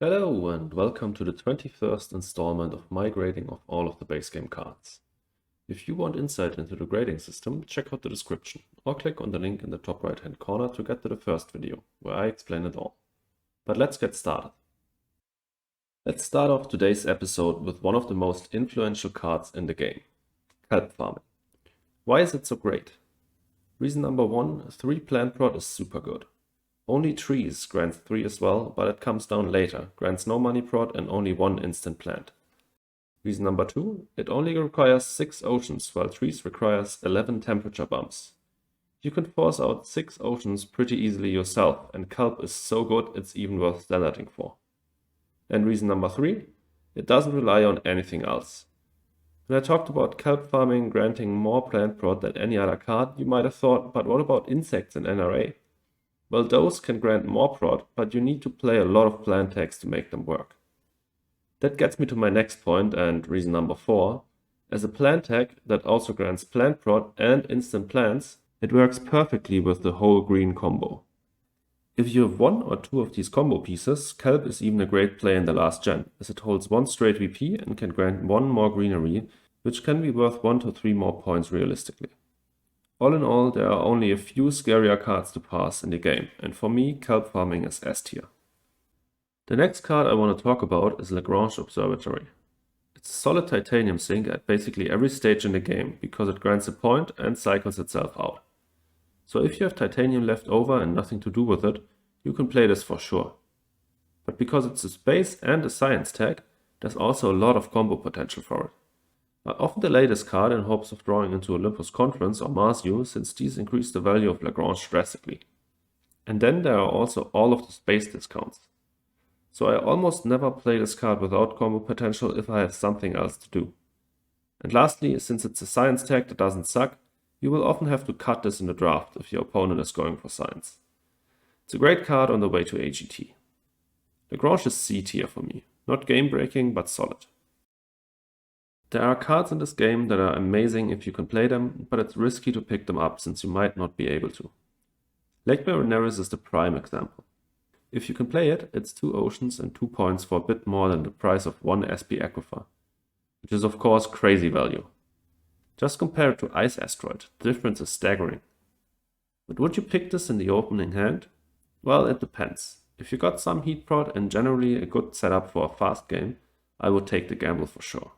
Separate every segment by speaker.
Speaker 1: Hello and welcome to the 21st installment of my grading of all of the base game cards. If you want insight into the grading system, check out the description or click on the link in the top right hand corner to get to the first video, where I explain it all. But let's get started. Let's start off today's episode with one of the most influential cards in the game, Kelp Farming. Why is it so great? Reason number 1, 3 plant prot is super good. Only trees grants 3 as well, but it comes down later, grants no money prot and only 1 instant plant. Reason number 2, it only requires 6 oceans, while trees requires 11 temperature bumps. You can force out 6 oceans pretty easily yourself, and Kelp is so good it's even worth standarding for. And reason number 3, it doesn't rely on anything else. When I talked about Kelp Farming granting more plant prot than any other card, you might have thought, but what about insects and NRA? Well, those can grant more prot, but you need to play a lot of plant tags to make them work. That gets me to my next point and reason number 4. As a plant tag that also grants plant prot and instant plants, it works perfectly with the whole green combo. If you have 1 or 2 of these combo pieces, Kelp is even a great play in the last gen, as it holds 1 straight VP and can grant 1 more greenery, which can be worth 1 to 3 more points realistically. All in all, there are only a few scarier cards to pass in the game, and for me, Kelp Farming is S tier. The next card I want to talk about is Lagrange Observatory. It's a solid titanium sink at basically every stage in the game, because it grants a point and cycles itself out. So if you have titanium left over and nothing to do with it, you can play this for sure. But because it's a space and a science tag, there's also a lot of combo potential for it. I often delay this card in hopes of drawing into Olympus Conference or Mars U, since these increase the value of Lagrange drastically. And then there are also all of the space discounts. So I almost never play this card without combo potential if I have something else to do. And lastly, since it's a science tag that doesn't suck, you will often have to cut this in the draft if your opponent is going for science. It's a great card on the way to AGT. Lagrange is C tier for me, not game breaking but solid. There are cards in this game that are amazing if you can play them, but it's risky to pick them up since you might not be able to. Marineris is the prime example. If you can play it, it's 2 oceans and 2 points for a bit more than the price of 1 SP Aquifer, which is of course crazy value. Just compare it to Ice Asteroid, the difference is staggering. But would you pick this in the opening hand? Well, it depends. If you got some heat prot and generally a good setup for a fast game, I would take the gamble for sure.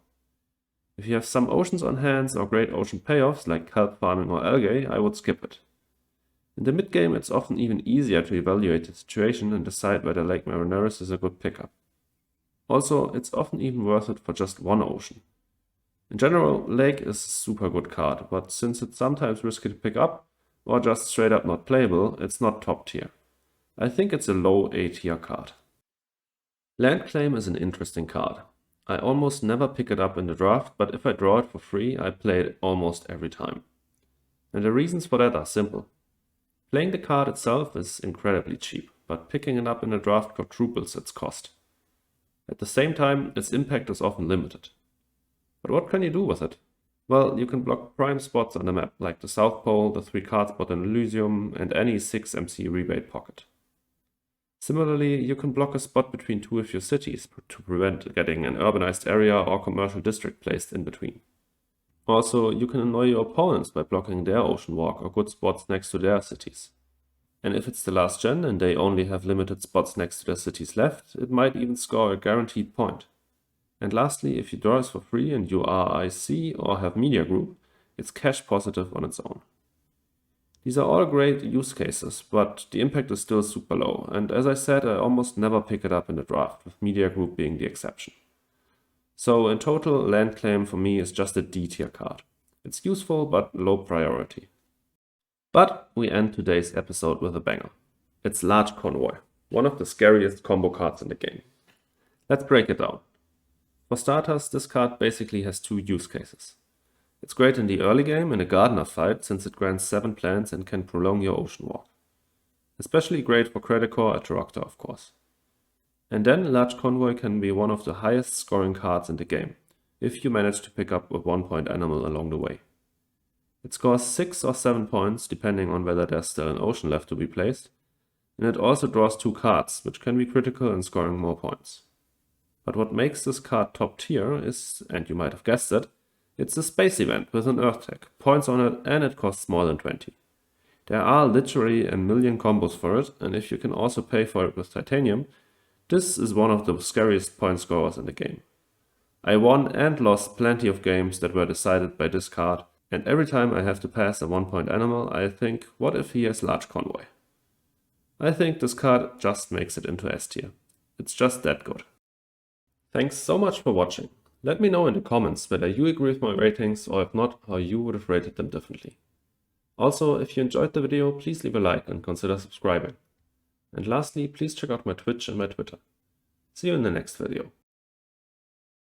Speaker 1: If you have some oceans on hands or great ocean payoffs like Kelp Farming or Algae, I would skip it. In the mid-game, it's often even easier to evaluate the situation and decide whether Lake Marineris is a good pickup. Also, it's often even worth it for just 1 ocean. In general, Lake is a super good card, but since it's sometimes risky to pick up, or just straight up not playable, it's not top tier. I think it's a low A tier card. Land Claim is an interesting card. I almost never pick it up in the draft, but if I draw it for free, I play it almost every time. And the reasons for that are simple. Playing the card itself is incredibly cheap, but picking it up in the draft quadruples its cost. At the same time, its impact is often limited. But what can you do with it? Well, you can block prime spots on the map, like the South Pole, the 3 card spot in Elysium, and any 6 MC rebate pocket. Similarly, you can block a spot between 2 of your cities to prevent getting an urbanized area or commercial district placed in between. Also, you can annoy your opponents by blocking their ocean walk or good spots next to their cities. And if it's the last gen and they only have limited spots next to their cities left, it might even score a guaranteed point. And lastly, if you draw this for free and you are IC or have media group, it's cash positive on its own. These are all great use cases, but the impact is still super low, and as I said, I almost never pick it up in the draft, with media group being the exception. So in total, Land Claim for me is just a D tier card. It's useful, but low priority. But we end today's episode with a banger. It's Large Convoy, one of the scariest combo cards in the game. Let's break it down. For starters, this card basically has 2 use cases. It's great in the early game in a gardener fight since it grants 7 plants and can prolong your ocean walk. Especially great for Credicore at Troctor, of course. And then Large Convoy can be one of the highest scoring cards in the game, if you manage to pick up a 1-point animal along the way. It scores 6 or 7 points depending on whether there's still an ocean left to be placed, and it also draws 2 cards, which can be critical in scoring more points. But what makes this card top tier is, and you might have guessed it, it's a space event with an Earth tag, points on it, and it costs more than 20. There are literally a million combos for it, and if you can also pay for it with titanium, this is one of the scariest point scorers in the game. I won and lost plenty of games that were decided by this card, and every time I have to pass a 1-point animal, I think, what if he has large convoy? I think this card just makes it into S tier. It's just that good. Thanks so much for watching. Let me know in the comments whether you agree with my ratings, or if not, how you would have rated them differently. Also, if you enjoyed the video, please leave a like and consider subscribing. And lastly, please check out my Twitch and my Twitter. See you in the next video.